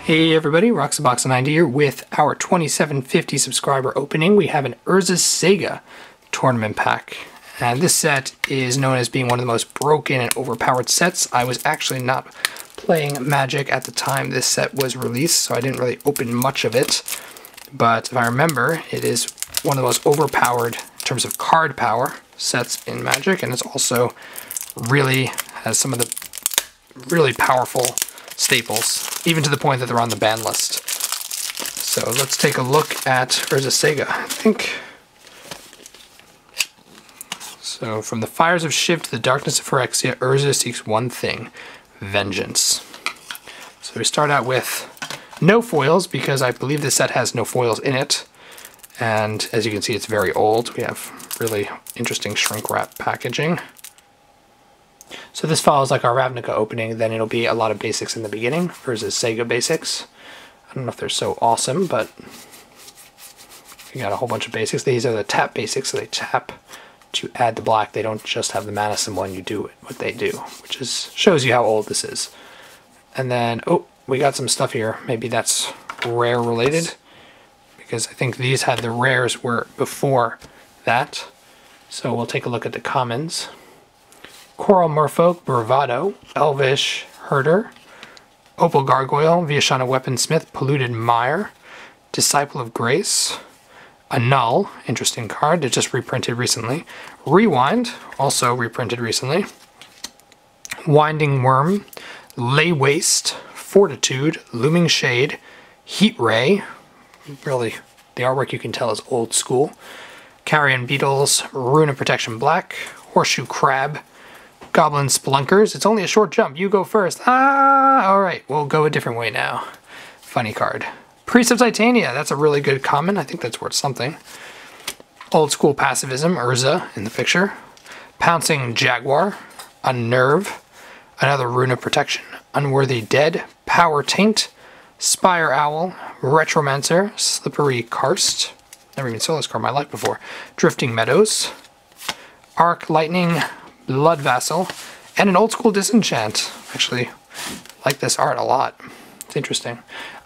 Hey everybody, Roxabox90 here with our 2750 subscriber opening. We have an Urza Saga tournament pack. And this set is known as being one of the most broken and overpowered sets. I was actually not playing Magic at the time this set was released, so I didn't really open much of it. But if I remember, it is one of the most overpowered in terms of card power sets in Magic, and it's also really has some of the really powerful staples, even to the point that they're on the ban list. So let's take a look at Urza Saga, I think. So from the fires of Shiv to the darkness of Phyrexia, Urza seeks one thing: vengeance. So we start out with no foils, because I believe this set has no foils in it. And as you can see, it's very old. We have really interesting shrink wrap packaging. So this follows like our Ravnica opening, then it'll be a lot of basics in the beginning versus Saga basics. I don't know if they're so awesome, but we got a whole bunch of basics. These are the tap basics, so they tap to add the black. They don't just have the mana symbol and you do what they do, which is shows you how old this is. And then, oh, we got some stuff here. Maybe that's rare related, because I think these had the rares were before that. So we'll take a look at the commons. Coral Merfolk, Bravado, Elvish Herder, Opal Gargoyle, Viashana Weaponsmith, Polluted Mire, Disciple of Grace, a Null, interesting card that just reprinted recently, Rewind, also reprinted recently, Winding Worm, Lay Waste, Fortitude, Looming Shade, Heat Ray, really the artwork you can tell is old school, Carrion Beetles, Rune of Protection Black, Horseshoe Crab, Goblin Splunkers. It's only a short jump. You go first. Alright, we'll go a different way now. Funny card. Priest of Titania. That's a really good common. I think that's worth something. Old school pacifism. Urza in the picture. Pouncing Jaguar. Unnerve. Another Rune of Protection. Unworthy Dead. Power Taint. Spire Owl. Retromancer. Slippery Karst. Never even saw this card in my life before. Drifting Meadows. Arc Lightning. Blood Vassal, and an old school Disenchant. Actually, like this art a lot. It's interesting.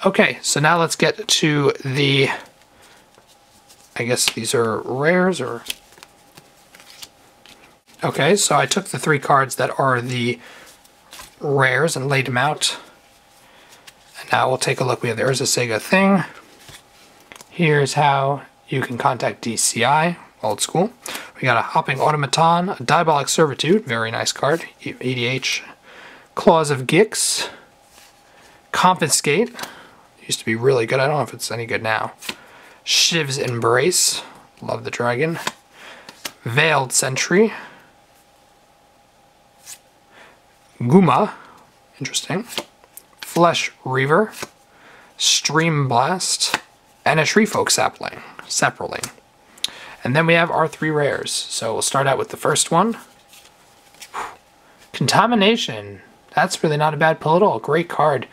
Okay, so now let's get to the, I guess these are rares, or... Okay, so I took the three cards that are the rares and laid them out. And now we'll take a look. We have the Urza Saga thing. Here's how you can contact DCI. Old school. We got a Hopping Automaton, a Diabolic Servitude, very nice card, EDH. Claws of Gix, Confiscate, used to be really good, I don't know if it's any good now. Shiv's Embrace, love the dragon. Veiled Sentry, Guma, interesting. Flesh Reaver, Stream Blast, and a Treefolk Sapling. And then we have our three rares. So we'll start out with the first one. Contamination. That's really not a bad pull at all. Great card.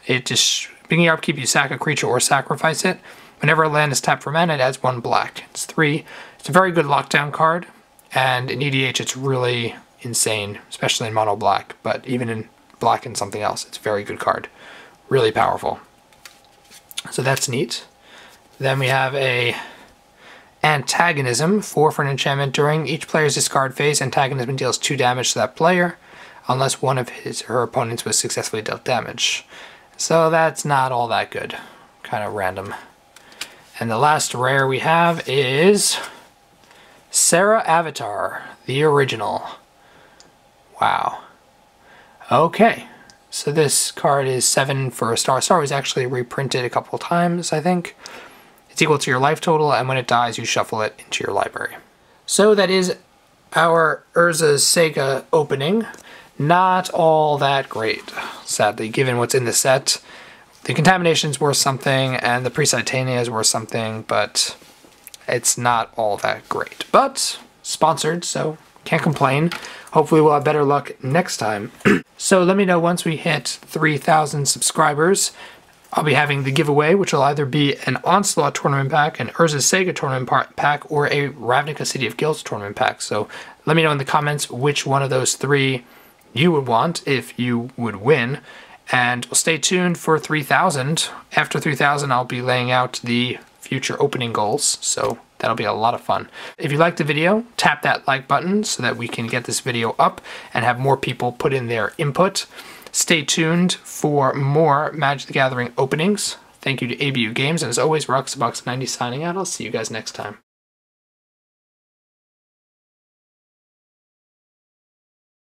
It just, being your upkeep, you sack a creature or sacrifice it. Whenever a land is tapped for mana, it adds one black. It's 3. It's a very good lockdown card. And in EDH, it's really insane, especially in mono black. But even in black and something else, it's a very good card. Really powerful. So that's neat. Then we have a Antagonism, 4 for an enchantment. During each player's discard phase, Antagonism deals 2 damage to that player, unless one of his or her opponents was successfully dealt damage. So that's not all that good. Kind of random. And the last rare we have is Serra Avatar, the original. Wow. Okay. So this card is 7 for a star. Star was actually reprinted a couple times, I think. It's equal to your life total, and when it dies, you shuffle it into your library. So that is our Urza Saga opening. Not all that great, sadly, given what's in the set. The Contamination's worth something, and the Priest of Titania is worth something, but it's not all that great. But sponsored, so can't complain. Hopefully we'll have better luck next time. So let me know once we hit 3,000 subscribers. I'll be having the giveaway, which will either be an Onslaught tournament pack, an Urza Saga tournament pack, or a Ravnica City of Guilds tournament pack. So let me know in the comments which one of those three you would want if you would win. And we'll stay tuned for 3,000. After 3,000, I'll be laying out the future opening goals, so that'll be a lot of fun. If you liked the video, tap that like button so that we can get this video up and have more people put in their input. Stay tuned for more Magic the Gathering openings. Thank you to ABU Games, and as always, Roxabox90 signing out. I'll see you guys next time.